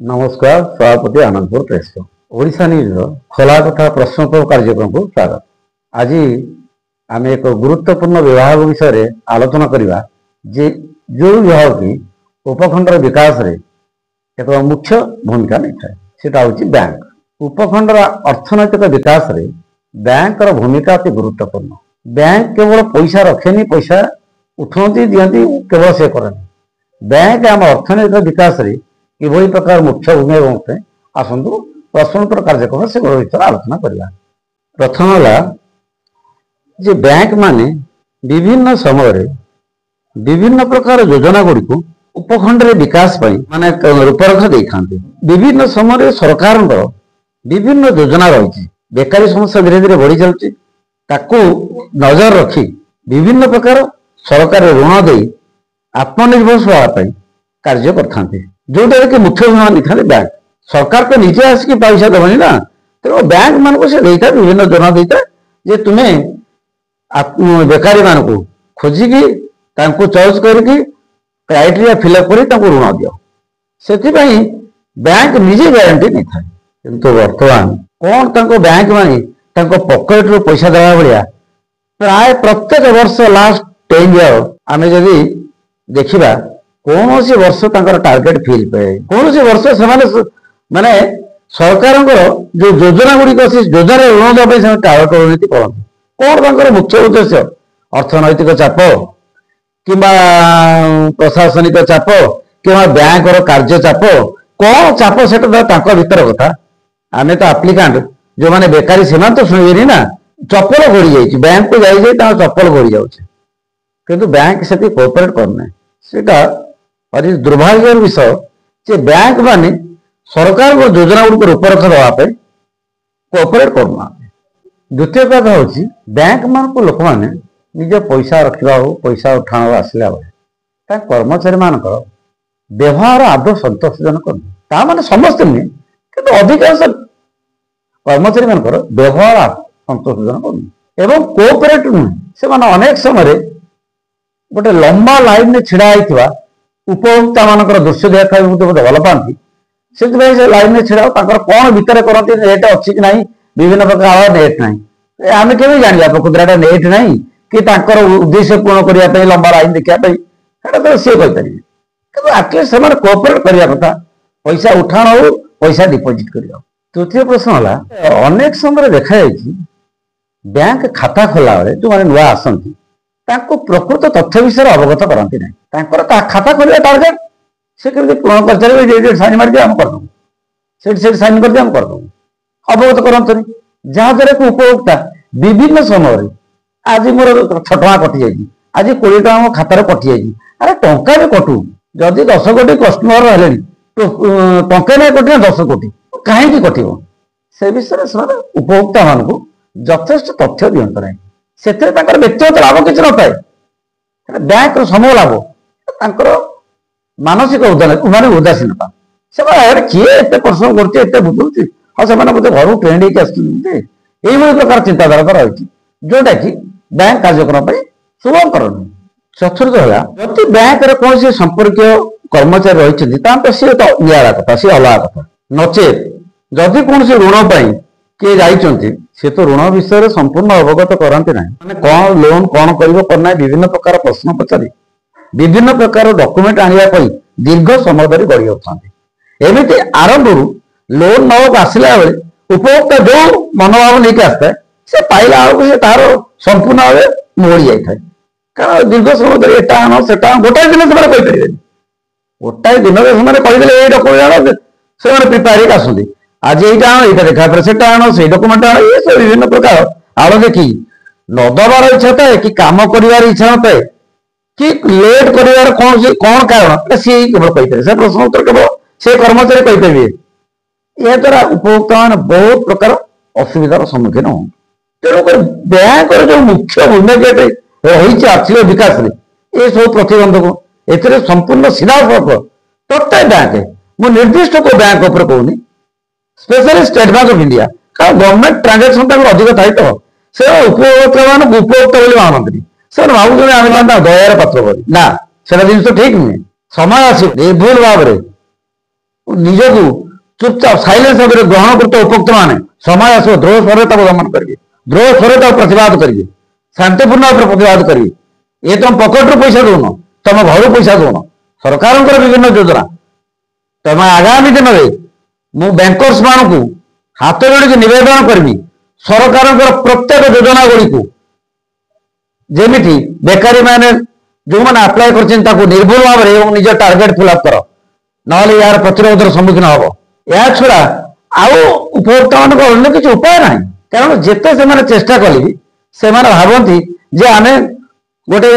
नमस्कार सभापति Anandpur press Odisha news खोला कथा प्रश्नोत्तर कार्यक्रम को स्वागत। आज आम एक गुरुत्वपूर्ण विभाग विषय आलोचना करवा जे जो विभाग की उपखंडर विकास रे एक मुख्य भूमिका नहीं था सेटा होची बैंक। उपखंडर अर्थनैतिक विकास रे बैंक रो भूमिका अति गुरुत्वपूर्ण। बैंक केवल पैसा रखेनी, पैसा उठाती दियंती केवल से करनी। बैंक आम अर्थनैतिक विकास रे किभली प्रकार मुख्य भूमिका होते आसतु प्रश्नोत्तर कार्यक्रम से भर आलोचना करवा। प्रथम है बैंक माने विभिन्न समय विभिन्न प्रकार योजना गुड़ी को उपखंड विकास माने रूपरेखा दे था। विभिन्न समय सरकार विभिन्न योजना रही बेकारी समस्या धीरे धीरे बढ़ी चलती नजर रखी विभिन्न प्रकार सरकार ऋण दे आत्मनिर्भरशील होगापी कार्य करते जोटा कि मुख्य भूमिका नहीं था बैंक। सरकार तो निजे आसिक पैसा दबनी ना, तेणु बैंक मान को देता विभिन्न योजना देता जे तुम्हें बेकारी मान को खोजिकी चॉइस करके क्राइटेरिया फिलअप कर ऋण दियो से बैंक निजे गारंटी नहीं था। किंतु वर्तमान कौन बैंक मानी पॉकेट रू पैसा देवा भाया प्राय प्रत्येक वर्ष लास्ट 10 ईयर आम जदि देखा कौन सी वर्ष टार्गेट फिल पे कौन सी वर्ष से माने सरकार जो योजना गुड़िक अच्छी योजना ऋण देवाई टार्गेट रणनीति करते कौन मुख्य उद्देश्य अर्थनैतिक चाप कि प्रशासनिक चाप कि बैंक कार्य चाप कौन चाप से भीतर कथा आम तो आप्लिकांट जो मैंने बेकारी से तो शुणे ना चप्पल घोड़ी जाइए बैंक को जाइए चप्पल घोड़ी जाऊे किंतु बैंक से कोऑपरेट करना सेटा अति दुर्भाग्य विषय जे बैंक माने सरकार को योजना गुड़िक रूपरेखा देवाई कोऑपरेट करना। द्वितीय कथा हूँ बैंक मान को लोक मैंने निज पैसा रखा हो पैसा उठाण आसला बेले कर्मचारी मान व्यवहार आदौ संतोषजनक ता माने समस्त नुहे कि अधिकांश कर्मचारी मान व्यवहार संतोषजनक नुहे एवं कोऑपरेट नुहे से अनेक समय गोटे लंबा लाइन में छिड़ा होता उपभोक्ता मान दृश्य देखा बोलते भल पाती से लाइन में छिड़ा कौन भितर करती नेट अच्छी कि ना विभिन्न प्रकार नेट ना आम के जाना प्रकृति नेट ना कि उद्देश्य पूर्ण करने लंबा लाइन देखापी तो सी कहीपर कि आटलिस्ट से कोऑपरेट करने कथा पैसा उठाण हो पैसा डिपोजिट कर। तृतीय प्रश्न है अनेक समय देखा बैंक खाता खोला बेले जो मैंने नुआ आसती प्रकृत तथ्य विषय अवगत करती ना खाता खोल टार्गेट से पूर्ण कर साइन मार आम करदे साइन कर आम करदे अवगत करते जहाद्वारा कि उपभोक्ता विभिन्न समय आज मोर 6 टଙ୍କା कटि जाए आज 20 टଙ୍କା मो खातार कटि जाए अरे टंका भी कटू जदि 10 कोटी कस्टमर रहे तो टंका नहीं कटे 10 कोटी कहीं कट से विषय से उपभोक्ता मान को यथेष्ट तथ्य दिंत ना से व्यक्तिगत लाभ किसी न पाए बैंक समूह लाभ मानसिक माने उदासीनता से किए एत परिश्रम करते बुझुच्ची हाँ से घर ट्रेंड होते यही प्रकार चिंताधारा रही जोटा कि बैंक कार्यक्रम शुभंकर नुहे। चतुर्थ है जदि बैंक कौन संपर्क कर्मचारी रही सी तो निरा कथा सी अलग कथा नचेत जदि कौन ऋण पाई किए जाइए सी तो ऋण विषय संपूर्ण अवगत करते ना मैंने कौन लोन कौन करना विभिन्न प्रकार प्रश्न पचारि विभिन्न प्रकार डॉक्यूमेंट आने दीर्घ समय धरी गढ़ी होती एमती आरंभ लोन नवाक आसला बेले उपभोक्ता जो मनोभाव नहीं आसता से पाइला बेलू से तार संपूर्ण भाव मोड़ी जाए कारण दीर्घ समय धरी एटा आण से गोटाए दिन से गोटाए दिन कहीदे ये डॉक्यूमेंट से प्रिपेयर आसती आज यहाँ आण यहाँ देखा से आण से डॉक्यूमेंट आण ये सब विभिन्न प्रकार आड़ देखी न दबार इच्छा थाए कि कम कर इच्छा न थाए कि लेट कर कौन कारण सी केवल कहीपर से प्रश्न उत्तर केवल से कर्मचारी कहीपर यह द्वारा उपभोक्ता मान बहुत प्रकार असुविधार सम्मुखीन हो। तेणुक बैंक जो मुख्य भूमिका रही आर्थिक विकास में ये सब प्रतिबंधक ए संपूर्ण सीधा फल प्रत्येक बैंक मु निर्दिष्ट को बैंक उपर कहूनी specially state bank of India कारण गवर्नमेंट ट्रांजेक्शन अधिक थाई तो से उपभोक्ता मान उपभोक्ता मानती से भावुँ आम दयार पात्र ना से जिन ठीक नुहे समय आस भूल भाव ନିଜକୁ ଚୁପଚାପ ସାଇଲେନ୍ସ ଭାବରେ ଗ୍ରହଣ କରୁଥିବା ଉପଭୋକ୍ତା ମାନେ ସମୟ ଆସିବ ଦ୍ରୋହ ସ୍ୱରରେ ତାକୁ ଦମନ କରିବେ, ଦ୍ରୋହ ସ୍ୱରରେ ତାକୁ ପ୍ରତିବାଦ କରିବେ, ଶାନ୍ତିପୂର୍ଣ୍ଣ ଭାବରେ ପ୍ରତିବାଦ କରିବେ। ଏ ତମ ପକେଟରୁ ପଇସା ଦଉନ, ତମ ଘରୁ ପଇସା ଦଉନ, ସରକାରଙ୍କର ବିଭିନ୍ନ ଯୋଜନା ତମେ ଆଗାମୀ ଦିନରେ ମୁଁ ବ୍ୟାଙ୍କର୍ସ ମାନଙ୍କୁ ହାତ ଯୋଡ଼ିକି ନିବେଦନ କରିବି ସରକାରଙ୍କର ପ୍ରତ୍ୟେକ ଯୋଜନା ଗୁଡ଼ିକୁ ଯେମିତି ବେକାରୀ ମାନେ ଯେଉଁମାନେ ଆପ୍ଲାଏ କରିଛନ୍ତି ତାକୁ ନିର୍ଭୁଲ ଭାବରେ ଏବଂ ନିଜ ଟାର୍ଗେଟ ଫିଲ୍ଅପ୍ କର, ନହେଲେ ଏହାର ପ୍ରତିରୋଧର ସମ୍ମୁଖୀନ ହବ। ଏହା ଛଡ଼ା ଆଉ ଉପଭୋକ୍ତା ମାନଙ୍କ ଅନ୍ୟ କିଛି ଉପାୟ ନାହିଁ, କାରଣ ଯେତେ ସେମାନେ ଚେଷ୍ଟା କଲେ ବି ସେମାନେ ଭାବନ୍ତି ଯେ ଆମେ ଗୋଟେ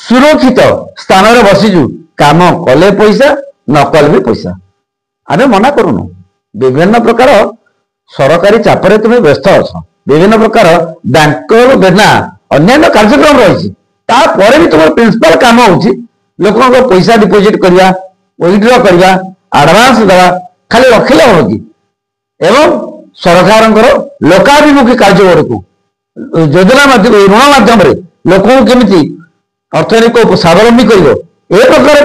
ସୁରକ୍ଷିତ ସ୍ଥାନରେ ବସିଛୁ, କାମ କଲେ ପଇସା ନ କଲେ ବି ପଇସା। ଆମେ ମନା କରୁନୁ, ବିଭିନ୍ନ ପ୍ରକାର ସରକାରୀ ଚାପରେ ତୁମେ ବ୍ୟସ୍ତ ଅଛ, ବିଭିନ୍ନ ପ୍ରକାର ବ୍ୟାଙ୍କର ଦେନା ଅନ୍ୟାନ୍ୟ କାର୍ଯ୍ୟକ୍ରମ ରହିଛି, ତାପରେ ବି ତୁମର ପ୍ରିନ୍ସିପାଲ କାମ ହଉଛି ଲୋକଙ୍କ ପଇସା ଡିପୋଜିଟ କରିବା, ୱିଡ୍ର କରିବା, ଆଡଭାନ୍ସ ଦେବା, ଖାଲି ରଖିଲେ ହବ କି? ଏବଂ ସରକାରଙ୍କର ଲୋକାଭିମୁଖୀ କାର୍ଯ୍ୟ ଗୁଡ଼ିକୁ ଯୋଜନା ମାଧ୍ୟମରେ ଋଣ ମାଧ୍ୟମରେ ଲୋକଙ୍କୁ କେମିତି ଅର୍ଥନୈତିକ ସ୍ୱାବଲମ୍ବୀ କରିବ, ଏ ପ୍ରକାର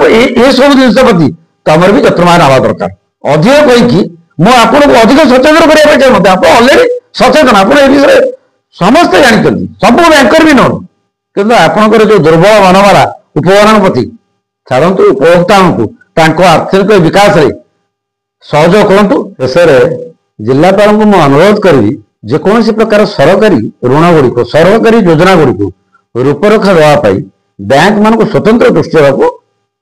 ଏସବୁ ଜିନିଷ ପ୍ରତି ତମର ବି ଯତ୍ନବାନ ହେବା ଦରକାର। ଅଧିକ କହିକି ମୁଁ ଆପଣଙ୍କୁ ଅଧିକ ସଚେତନ କରିବା ପାଇଁ ଚାହୁଁଛି। ଆପଣ ଅଲରେଡି ସଚେତନ, ଆପଣ ଏ ବିଷୟରେ ସମସ୍ତେ ଜାଣିଛନ୍ତି, ସବୁ ବ୍ୟାଙ୍କର ବି ନୁହଁ, କିନ୍ତୁ ଆପଣଙ୍କର ଯୋଉ ଦୁର୍ବଳ ମନୋବଳା ଉପକରଣ ପ୍ରତି ଛାଡ଼ନ୍ତୁ, ଉପଭୋକ୍ତାଙ୍କୁ ତାଙ୍କ ଆର୍ଥିକ ବିକାଶରେ ସହଯୋଗ କରନ୍ତୁ। ଶେଷରେ ଜିଲ୍ଲାପାଳଙ୍କୁ ମୁଁ ଅନୁରୋଧ କରିବି ଯେକୌଣସି ପ୍ରକାର ସରକାରୀ ଋଣ ଗୁଡ଼ିକୁ, ସରକାରୀ ଯୋଜନା ଗୁଡ଼ିକୁ ରୂପରେଖ ଦେବା ପାଇଁ ବ୍ୟାଙ୍କ ମାନଙ୍କୁ ସ୍ୱତନ୍ତ୍ର ଦୃଷ୍ଟି ଦେବାକୁ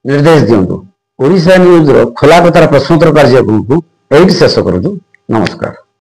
ନିର୍ଦ୍ଦେଶ ଦିଅନ୍ତୁ। ଓଡ଼ିଶା ନ୍ୟୁଜର ଖୋଲା କଥାର ପ୍ରଶ୍ନୋତ୍ତର କାର୍ଯ୍ୟକ୍ରମକୁ ଏଇଠି ଶେଷ କରନ୍ତୁ। ନମସ୍କାର।